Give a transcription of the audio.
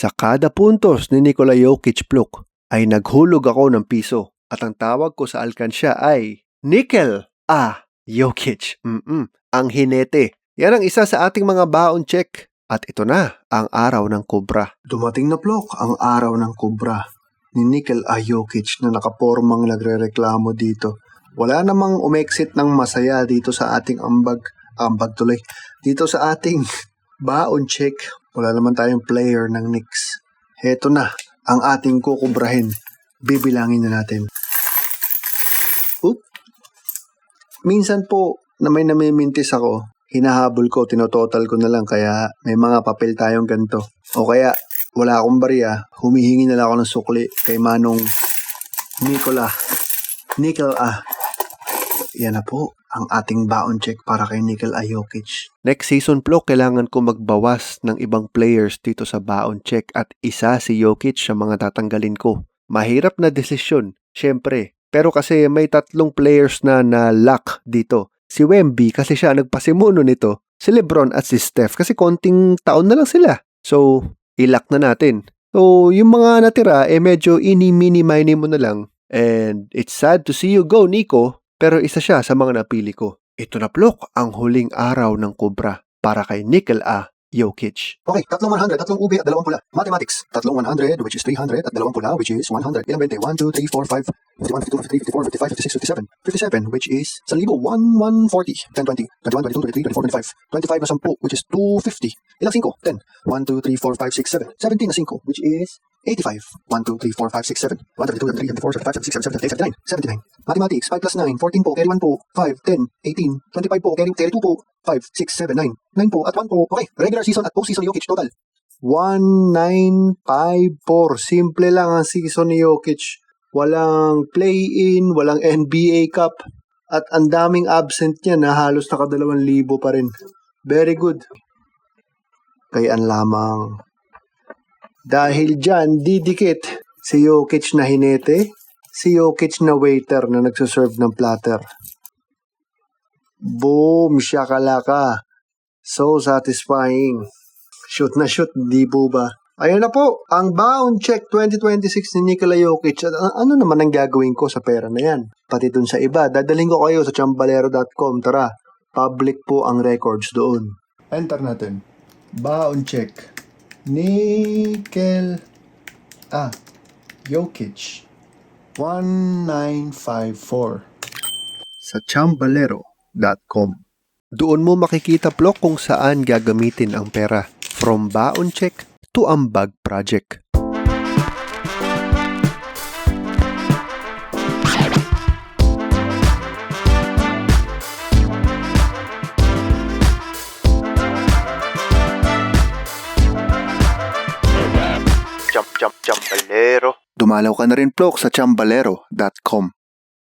Sa kada puntos ni Nikola Jokic Pluk ay naghulog ako ng piso at ang tawag ko sa alkansya ay Nickel Jokic. Ang hinete. Yan ang isa sa ating mga baon check. At ito na ang araw ng Cobra. Dumating na Pluk ang araw ng Cobra ni Nickel Jokic na nakapormang nagrereklamo dito. Wala namang umexit ng masaya dito sa ating ambag tuloy. Dito sa ating baon check, wala naman tayong player ng Knicks. Heto na ang ating kukubrahin. Bibilangin na natin. Minsan po na may namimintis ako, hinahabol ko, tinototal ko na lang kaya may mga papel tayong ganito. O kaya wala akong barya, humihingi na lang ako ng sukli kay Manong Nickel Yan na po ang ating baon check para kay Nickel Jokic. Next season Pluk, kailangan ko magbawas ng ibang players dito sa baon check at isa si Jokic sa mga tatanggalin ko. Mahirap na desisyon, syempre. Pero kasi may 3 players na lock dito. Si Wemby kasi siya nagpasimuno nito. Si Lebron at si Steph kasi konting taon na lang sila. So, ilock na natin. So, yung mga natira, medyo ini-mini-mini mo na lang. And it's sad to see you go, Nico. Pero isa siya sa mga napili ko. Ito na Pluk, ang huling araw ng Cobra para kay Nickel Jokic. Okay, 3 100, 3 ube at 2 pula. Mathematics, 3 100 which is 300 at 2 pula which is 100. Ilang 20? 1, 2, 3, 4, 5, 51, 52, 53, 54, 55, 56, 57. 57 which is 1,000, 1, 140, 10, 20, 21, 22, 23, 24, 25. 25 na 10 which is 250. Ilang 5? 10. 1, 2, 3, 4, 5, 6, 7. 17 na 5 which is 85. 1, 2, 3, 4, 5, 6, 7. 1, 2, 3, 4, 5, 6, 7, 8, 79. 79. Mathematics, 5 plus 9, 14 po, carry 1 po, 5, 10, 18, 25 po, carry 2 po, 5, 6, 7, 9. 9 po at 1 po. Okay, regular season at postseason Jokic total. 1954. Simple lang ang season ni Jokic. Walang play-in, walang NBA Cup. At ang daming absent niya na halos naka 2,000 pa rin. Very good. Kayaan lamang. Dahil dyan, didikit si Jokic na hinete, si Jokic na waiter na nagsaserve ng platter. Boom! Shakalaka! So satisfying. Shoot na shoot, di po ba? Ayun na po, ang baon check 2026 ni Nikola Jokic. Ano naman ang gagawin ko sa pera na yan? Pati dun sa iba, dadaling ko kayo sa chambalero.com. Tara, public po ang records doon. Enter natin. Baon check. Nickel Jokic 1954 sa chambalero.com. Doon mo makikita Pluk kung saan gagamitin ang pera, from baon check to ambag project. Chambalero. Dumalaw ka na rin Pluk sa chambalero.com.